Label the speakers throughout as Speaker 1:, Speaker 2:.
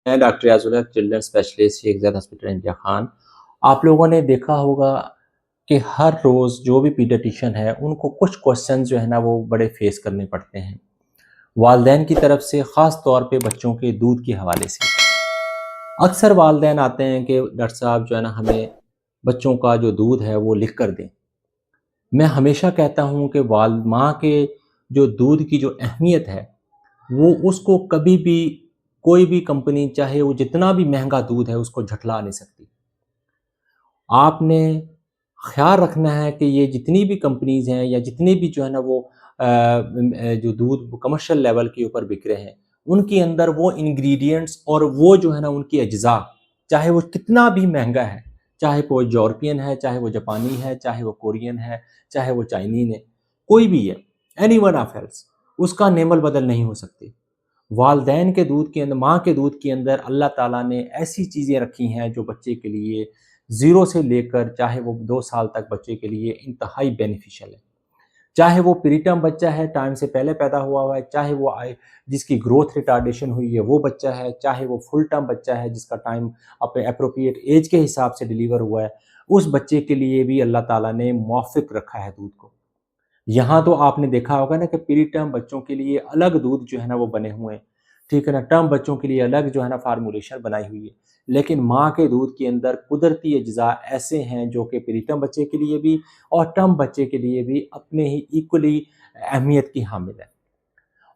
Speaker 1: मैं डॉक्टर याजुल हक, children specialist, Sheikh ज़ैद hospital India Khan. आप लोगों ने देखा होगा कि हर रोज़ जो भी पीडियाट्रिशियन है उनको कुछ क्वेश्चन जो है ना वो बड़े फेस करने पड़ते हैं वालदैन की तरफ से, ख़ास तौर पे बच्चों के दूध के हवाले से। अक्सर वालदैन आते हैं कि डॉक्टर साहब जो है ना हमें बच्चों का जो दूध है वो लिख कर दें। मैं हमेशा कहता हूँ कि वाल माँ के जो दूध की जो अहमियत है वो उसको कभी भी कोई भी कंपनी चाहे वो जितना भी महंगा दूध है उसको झुठला नहीं सकती। आपने ख़्याल रखना है कि ये जितनी भी कंपनीज़ हैं या जितने भी जो है ना वो जो दूध कमर्शियल लेवल के ऊपर बिक रहे हैं, उनके अंदर वो इंग्रीडिएंट्स और वो जो है ना उनकी अज्जा, चाहे वो कितना भी महंगा है, चाहे वो यूरोपियन है, चाहे वो जापानी है, चाहे वो कोरियन है, चाहे वो चाइनीज़ है, कोई भी है, एनी वन ऑफ एल्स, उसका नेमल बदल नहीं हो सकती। वालदैन के दूध के अंदर, माँ के दूध के अंदर अल्लाह ताला ने ऐसी चीज़ें रखी हैं जो बच्चे के लिए ज़ीरो से लेकर चाहे वो 2 साल तक बच्चे के लिए इंतहाई बेनिफिशियल है। चाहे वो प्रीटर्म बच्चा है, टाइम से पहले पैदा हुआ है, चाहे वो जिसकी ग्रोथ रिटार्डेशन हुई है वो बच्चा है, चाहे वो फुल टर्म बच्चा है जिसका टाइम अपने एप्रोप्रिएट एज के हिसाब से डिलीवर हुआ है, उस बच्चे के लिए भी अल्लाह ताला ने मौफ़िक रखा है दूध को। यहाँ तो आपने देखा होगा ना कि प्री टर्म बच्चों के लिए अलग दूध जो है ना वो बने हुए हैं, ठीक है ना? टर्म बच्चों के लिए अलग जो है ना फ़ॉर्मूलेशन बनाई हुई है। लेकिन माँ के दूध के अंदर कुदरती अज्जा ऐसे हैं जो कि प्री टर्म बच्चे के लिए भी और टर्म बच्चे के लिए भी अपने ही इक्वली अहमियत की हामिल है।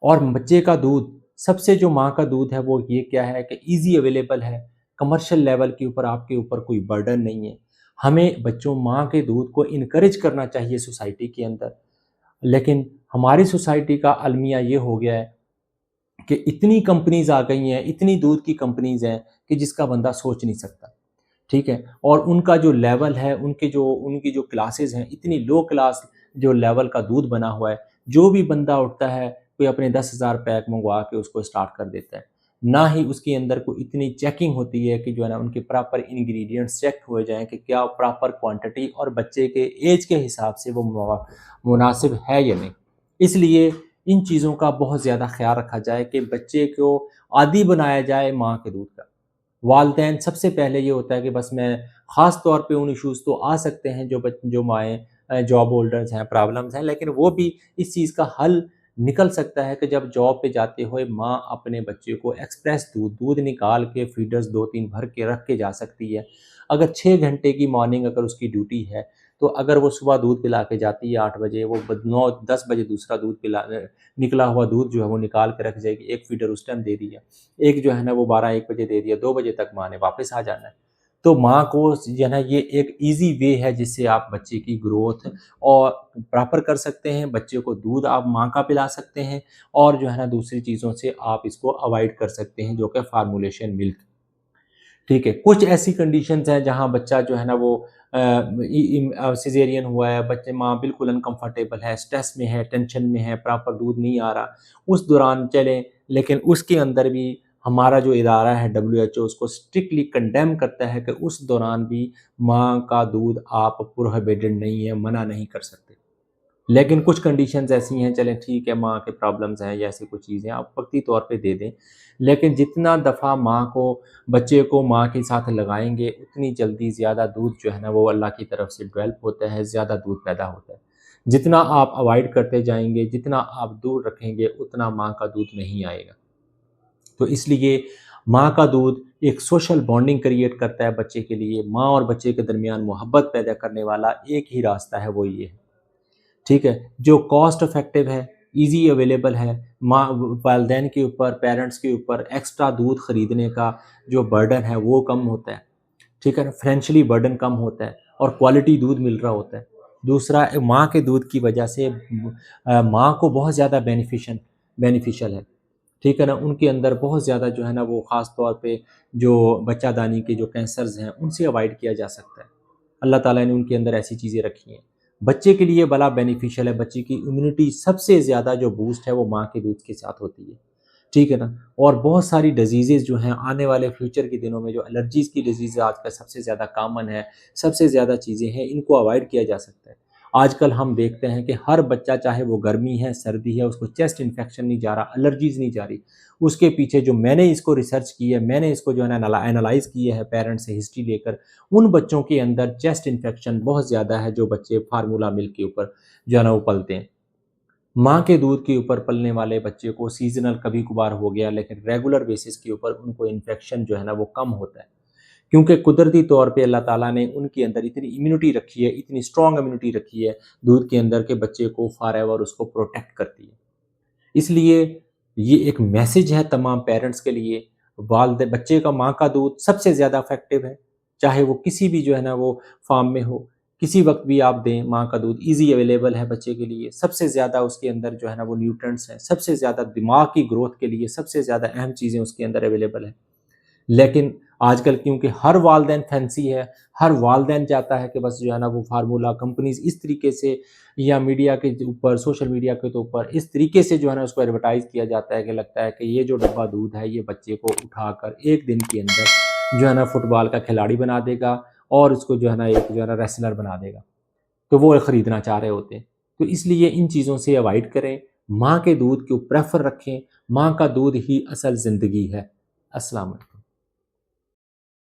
Speaker 1: और बच्चे का दूध, सबसे जो माँ का दूध है वो ये क्या है कि ईज़ी अवेलेबल है, कमर्शियल लेवल के ऊपर आपके ऊपर कोई बर्डन नहीं है। हमें बच्चों माँ के दूध को इनकरेज करना चाहिए सोसाइटी के अंदर। लेकिन हमारी सोसाइटी का अलमिया ये हो गया है कि इतनी कंपनीज़ आ गई हैं, इतनी दूध की कंपनीज़ हैं कि जिसका बंदा सोच नहीं सकता, ठीक है? और उनका जो लेवल है, उनकी जो क्लासेस हैं, इतनी लो क्लास जो लेवल का दूध बना हुआ है, जो भी बंदा उठता है, कोई अपने 10,000 पैक मँगवा के उसको स्टार्ट कर देता है। ना ही उसके अंदर कोई इतनी चेकिंग होती है कि जो है ना उनके प्रॉपर इंग्रीडिएंट्स चेक हुए जाएँ कि क्या प्रॉपर क्वांटिटी और बच्चे के ऐज के हिसाब से वो मुनासिब है या नहीं। इसलिए इन चीज़ों का बहुत ज़्यादा ख़्याल रखा जाए कि बच्चे को आदी बनाया जाए माँ के दूध का। वालदैन सबसे पहले ये होता है कि बस मैं ख़ास तौर पे उन इश्यूज़ तो आ सकते हैं जो माएँ जॉब होल्डर्स हैं, प्रॉब्लम्स हैं, लेकिन वो भी इस चीज़ का हल निकल सकता है कि जब जॉब पे जाते हुए माँ अपने बच्चे को एक्सप्रेस दूध निकाल के फीडर्स 2-3 भर के रख के जा सकती है। अगर 6 घंटे की मॉर्निंग अगर उसकी ड्यूटी है, तो अगर वो सुबह दूध पिला के जाती है 8 बजे, वो 9-10 बजे दूसरा निकला हुआ दूध जो है वो निकाल के रख जाएगी, एक फीडर उस टाइम दे दिया। एक जो है ना वो 12-1 बजे दे दिया, 2 बजे तक माँ ने वापस आ जाना है। तो माँ को जो है ना ये एक ईज़ी वे है जिससे आप बच्चे की ग्रोथ और प्रॉपर कर सकते हैं, बच्चे को दूध आप माँ का पिला सकते हैं और जो है ना दूसरी चीज़ों से आप इसको अवॉइड कर सकते हैं जो कि फ़ॉर्मूलेशन मिल्क, ठीक है। कुछ ऐसी कंडीशंस हैं जहाँ बच्चा जो है ना वो सिज़ेरियन हुआ है, बच्चे माँ बिल्कुल अनकम्फ़र्टेबल है, स्ट्रेस में है, टेंशन में है, प्रॉपर दूध नहीं आ रहा, उस दौरान चलें, लेकिन उसके अंदर भी हमारा जो इदारा है डब्ल्यूएचओ उसको स्ट्रिक्टली कंडेम करता है कि उस दौरान भी माँ का दूध आप प्रोहिबिटेड नहीं है, मना नहीं कर सकते। लेकिन कुछ कंडीशंस ऐसी हैं, चलें ठीक है, माँ के प्रॉब्लम्स हैं या ऐसी कुछ चीज़ें आप वक़्ती तौर पे दे दें। लेकिन जितना दफ़ा बच्चे को माँ के साथ लगाएँगे, उतनी जल्दी ज़्यादा दूध जो है ना वो अल्लाह की तरफ से डेवलप होता है, ज़्यादा दूध पैदा होता है। जितना आप अवॉइड करते जाएँगे, जितना आप दूर रखेंगे, उतना माँ का दूध नहीं आएगा। तो इसलिए माँ का दूध एक सोशल बॉन्डिंग क्रिएट करता है बच्चे के लिए, माँ और बच्चे के दरमियान मोहब्बत पैदा करने वाला एक ही रास्ता है, वो ये है। ठीक है? जो कॉस्ट इफ़ेक्टिव है, ईज़ी अवेलेबल है, माँ वालिदैन के ऊपर, पेरेंट्स के ऊपर एक्स्ट्रा दूध खरीदने का जो बर्डन है वो कम होता है, ठीक है ना? फाइनेंशियली बर्डन कम होता है और क्वालिटी दूध मिल रहा होता है। दूसरा माँ के दूध की वजह से माँ को बहुत ज़्यादा बेनिफिशियल है, ठीक है ना? उनके अंदर बहुत ज़्यादा जो है ना वो ख़ास तौर पे जो बच्चादानी के जो कैंसर्स हैं, उनसे अवॉइड किया जा सकता है। अल्लाह ताला ने उनके अंदर ऐसी चीज़ें रखी हैं। बच्चे के लिए बड़ा बेनिफिशियल है, बच्चे की इम्यूनिटी सबसे ज़्यादा जो बूस्ट है वो माँ के दूध के साथ होती है, ठीक है ना? और बहुत सारी डिज़ीज़ेज़ जो हैं आने वाले फ्यूचर के दिनों में जो एलर्जीज़ की डिज़ीज़ आजकल सबसे ज़्यादा कॉमन है, सबसे ज़्यादा चीज़ें हैं, इनको अवॉइड किया जा सकता है। आजकल हम देखते हैं कि हर बच्चा चाहे वो गर्मी है, सर्दी है, उसको चेस्ट इन्फेक्शन नहीं जा रहा, एलर्जीज़ नहीं जा रही, اس کے پیچھے جو میں نے اس کو ریسرچ کی ہے، میں نے اس کو جو ہے نا اینالائز کیا ہے پیرنٹس سے ہسٹری لے کر، ان بچوں کے اندر چیسٹ انفیکشن بہت زیادہ ہے جو بچے فارمولا ملک کے اوپر جو ہے نا وہ پلتے ہیں۔ ماں کے دودھ کے اوپر پلنے والے بچے کو سیزنل کبھی کبھار ہو گیا، لیکن ریگولر بیسس کے اوپر ان کو انفیکشن جو ہے نا وہ کم ہوتا ہے، کیونکہ قدرتی طور پہ اللہ تعالیٰ نے ان کے اندر اتنی امیونٹی رکھی ہے، اتنی اسٹرانگ امیونٹی رکھی ہے دودھ کے اندر کہ بچے کو فار ایور اس کو پروٹیکٹ کرتی ہے۔ اس لیے یہ ایک میسج ہے تمام پیرنٹس کے لیے، بچے کا ماں کا دودھ سب سے زیادہ افیکٹو ہے، چاہے وہ کسی بھی جو ہے نا وہ فارم میں ہو، کسی وقت بھی آپ دیں، ماں کا دودھ ایزی اویلیبل ہے بچے کے لیے، سب سے زیادہ اس کے اندر جو ہے نا وہ نیوٹرنٹس ہیں، سب سے زیادہ دماغ کی گروتھ کے لیے سب سے زیادہ اہم چیزیں اس کے اندر اویلیبل ہیں۔ لیکن آج کل کیونکہ ہر والدین فینسی ہے، ہر والدین چاہتا ہے کہ بس جو ہے نا وہ فارمولا کمپنیز اس طریقے سے یا میڈیا کے اوپر، سوشل میڈیا کے اوپر اس طریقے سے جو ہے نا اس کو ایڈورٹائز کیا جاتا ہے کہ لگتا ہے کہ یہ جو ڈبہ دودھ ہے یہ بچے کو اٹھا کر ایک دن کے اندر جو ہے نا فٹ بال کا کھلاڑی بنا دے گا اور اس کو جو ہے نا ایک جو ہے نا ریسلر بنا دے گا، تو وہ خریدنا چاہ رہے ہوتے ہیں۔ تو اس لیے ان چیزوں سے اوائڈ کریں، ماں کے دودھ کو پریفر رکھیں، ماں کا دودھ ہی اصل زندگی ہے۔ السلام علیکم۔